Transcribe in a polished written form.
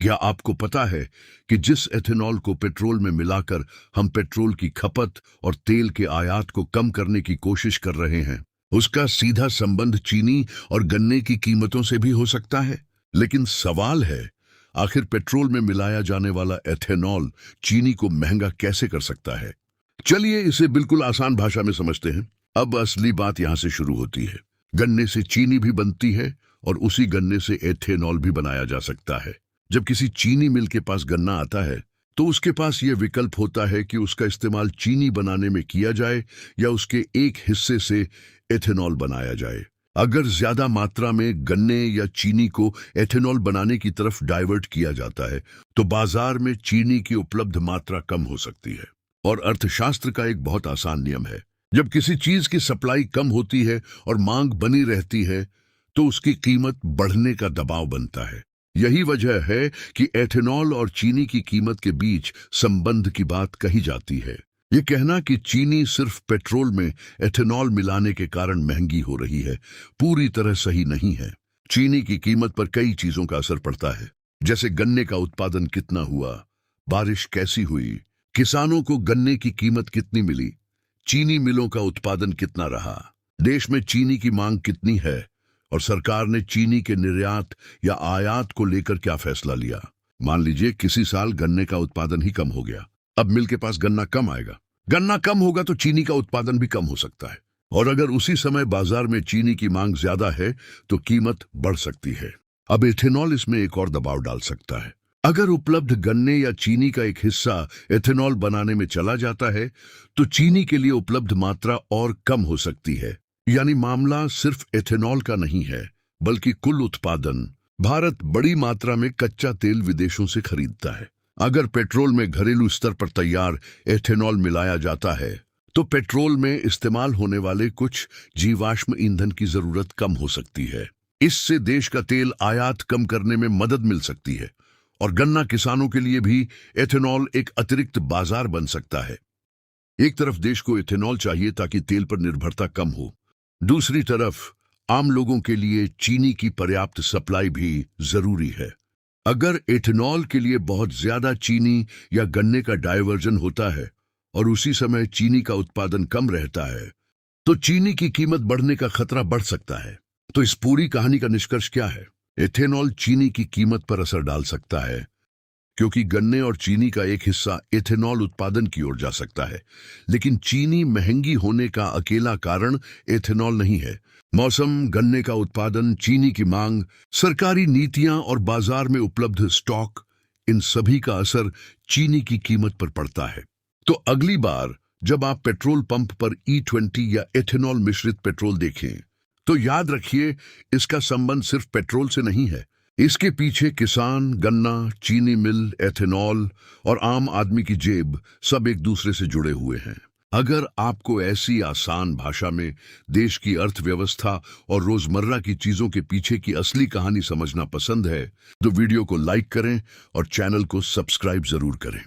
क्या आपको पता है कि जिस एथेनॉल को पेट्रोल में मिलाकर हम पेट्रोल की खपत और तेल के आयात को कम करने की कोशिश कर रहे हैं, उसका सीधा संबंध चीनी और गन्ने की कीमतों से भी हो सकता है। लेकिन सवाल है, आखिर पेट्रोल में मिलाया जाने वाला एथेनॉल चीनी को महंगा कैसे कर सकता है? चलिए इसे बिल्कुल आसान भाषा में समझते हैं। अब असली बात यहां से शुरू होती है। गन्ने से चीनी भी बनती है और उसी गन्ने से एथेनॉल भी बनाया जा सकता है। जब किसी चीनी मिल के पास गन्ना आता है तो उसके पास यह विकल्प होता है कि उसका इस्तेमाल चीनी बनाने में किया जाए या उसके एक हिस्से से एथेनॉल बनाया जाए। अगर ज्यादा मात्रा में गन्ने या चीनी को एथेनॉल बनाने की तरफ डाइवर्ट किया जाता है तो बाजार में चीनी की उपलब्ध मात्रा कम हो सकती है। और अर्थशास्त्र का एक बहुत आसान नियम है, जब किसी चीज की सप्लाई कम होती है और मांग बनी रहती है तो उसकी कीमत बढ़ने का दबाव बनता है। यही वजह है कि एथेनॉल और चीनी की कीमत के बीच संबंध की बात कही जाती है। ये कहना कि चीनी सिर्फ पेट्रोल में एथेनॉल मिलाने के कारण महंगी हो रही है, पूरी तरह सही नहीं है। चीनी की कीमत पर कई चीजों का असर पड़ता है, जैसे गन्ने का उत्पादन कितना हुआ, बारिश कैसी हुई, किसानों को गन्ने की कीमत कितनी मिली, चीनी मिलों का उत्पादन कितना रहा, देश में चीनी की मांग कितनी है और सरकार ने चीनी के निर्यात या आयात को लेकर क्या फैसला लिया। मान लीजिए किसी साल गन्ने का उत्पादन ही कम हो गया, अब मिल के पास गन्ना कम आएगा। गन्ना कम होगा तो चीनी का उत्पादन भी कम हो सकता है, और अगर उसी समय बाजार में चीनी की मांग ज्यादा है तो कीमत बढ़ सकती है। अब एथेनॉल इसमें एक और दबाव डाल सकता है। अगर उपलब्ध गन्ने या चीनी का एक हिस्सा एथेनॉल बनाने में चला जाता है तो चीनी के लिए उपलब्ध मात्रा और कम हो सकती है। यानी मामला सिर्फ एथेनॉल का नहीं है, बल्कि कुल उत्पादन। भारत बड़ी मात्रा में कच्चा तेल विदेशों से खरीदता है। अगर पेट्रोल में घरेलू स्तर पर तैयार एथेनॉल मिलाया जाता है तो पेट्रोल में इस्तेमाल होने वाले कुछ जीवाश्म ईंधन की जरूरत कम हो सकती है। इससे देश का तेल आयात कम करने में मदद मिल सकती है और गन्ना किसानों के लिए भी एथेनॉल एक अतिरिक्त बाजार बन सकता है। एक तरफ देश को एथेनॉल चाहिए ताकि तेल पर निर्भरता कम हो, दूसरी तरफ आम लोगों के लिए चीनी की पर्याप्त सप्लाई भी जरूरी है। अगर एथेनॉल के लिए बहुत ज्यादा चीनी या गन्ने का डायवर्जन होता है और उसी समय चीनी का उत्पादन कम रहता है तो चीनी की कीमत बढ़ने का खतरा बढ़ सकता है। तो इस पूरी कहानी का निष्कर्ष क्या है? एथेनॉल चीनी की कीमत पर असर डाल सकता है, क्योंकि गन्ने और चीनी का एक हिस्सा एथेनॉल उत्पादन की ओर जा सकता है। लेकिन चीनी महंगी होने का अकेला कारण एथेनॉल नहीं है। मौसम, गन्ने का उत्पादन, चीनी की मांग, सरकारी नीतियां और बाजार में उपलब्ध स्टॉक, इन सभी का असर चीनी की कीमत पर पड़ता है। तो अगली बार जब आप पेट्रोल पंप पर E20 या एथेनॉल मिश्रित पेट्रोल देखें तो याद रखिए, इसका संबंध सिर्फ पेट्रोल से नहीं है। इसके पीछे किसान, गन्ना, चीनी मिल, एथेनॉल और आम आदमी की जेब सब एक दूसरे से जुड़े हुए हैं। अगर आपको ऐसी आसान भाषा में देश की अर्थव्यवस्था और रोजमर्रा की चीजों के पीछे की असली कहानी समझना पसंद है तो वीडियो को लाइक करें और चैनल को सब्सक्राइब जरूर करें।